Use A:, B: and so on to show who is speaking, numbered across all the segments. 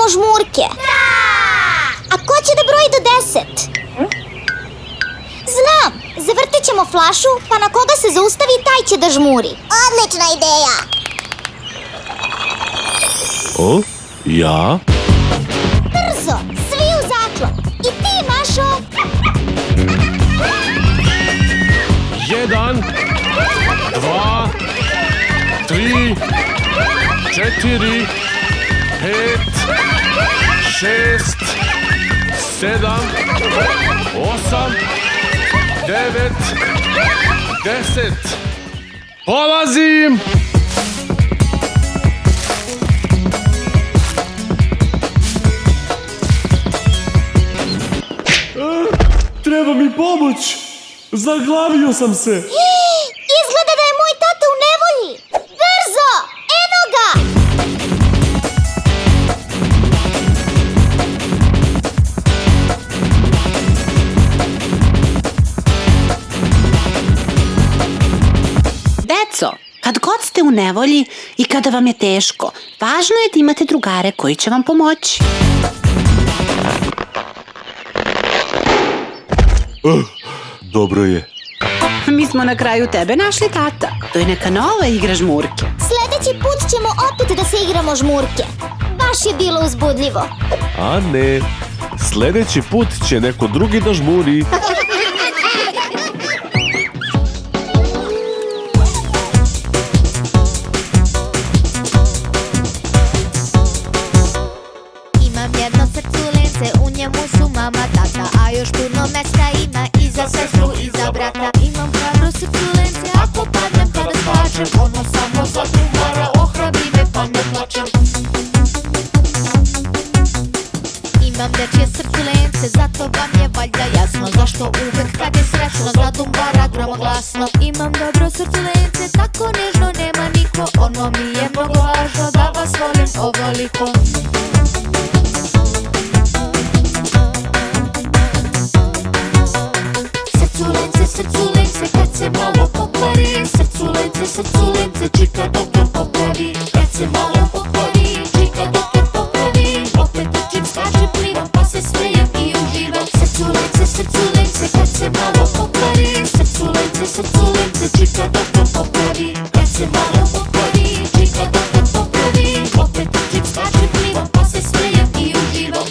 A: igramo žmurke. A ko će da broji do 10? Znam, zavrtit ćemo flašu, pa na koga se zaustavi, taj će da žmuri. Odlična ideja!
B: O, ja?
A: Brzo, svi u zaklon. I ti, Mašo!
B: 1, 2, 3, 4, 5, 6, 7, 8, 9, 10. Polazim!
C: Treba mi pomoć! Zaglavio sam se!
A: Izgleda da je moj tata u nevolji! Brzo! Eno ga!
D: Deco, kad god ste u nevolji i kada vam je teško, važno je da imate drugare koji će vam pomoći.
C: Dobro je.
D: Mi smo na kraju tebe našli, tata. To je neka nova igra žmurke.
A: Sljedeći put ćemo opet da se igramo žmurke. Baš je bilo uzbudljivo.
B: A ne, sljedeći put će neko drugi da žmuri.
E: Imam jedno srculence, u njemu su mama, tata, a još puno mesta ima i za sestru i za brata. Imam hrabro srculence, ako padnem kada skačem, ono samo za drugara ohrabri me pa ne plačem. Imam dečje srculence, zato vam je valjda jasno zašto uvek kad je srećno zadumbara gromoglasno. Imam dobro srculence, tako nežno nema niko, ono mi je mnogo važno da vas volim ovoliko. Srculence, kad se malo pokvari, srculence, čika doktor popravi. Kad se malo pokvari, čika doktor popravi. Opet učim, skačem, plivam, pa se smejem i uživam. Srculence, kad se malo pokvari, srculence, čika doktor popravi. Kad se malo pokvari, čika doktor popravi. Opet učim, skačem, plivam, pa se smejem i uživam.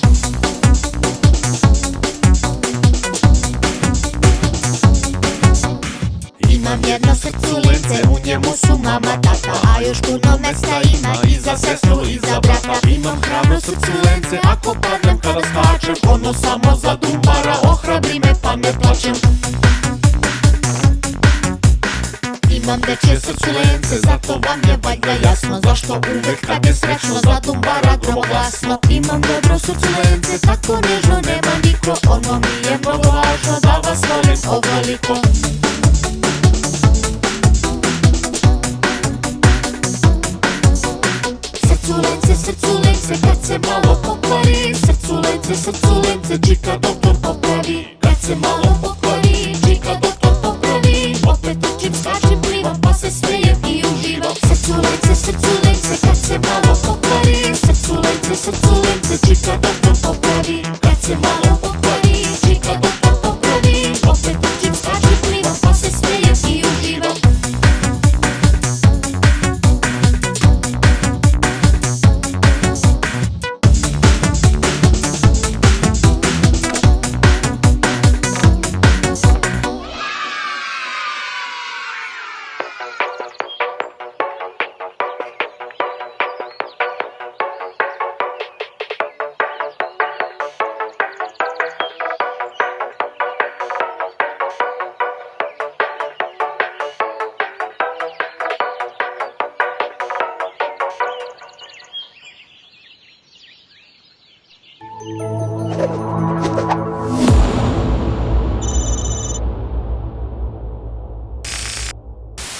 E: Imam jedno srculence, u njemu su mama, tata, a još puno mesta ima i za sestru i za brata. Imam hrabro srculence, ako padnem kada skačem, ono samo za dumbara ohrabri me pa ne plačem. Imam dečje srculence, zato vam je valjda jasno zašto uvek kad je srećno za dumbara gromoglasno. Imam dobro srculence, tako nežno nema niko, ono mi je mnogo važno da vas volim ovoliko. Srculence, kad se malo pokvari, srculence, čika doktor popravi. Kad se malo pokvari,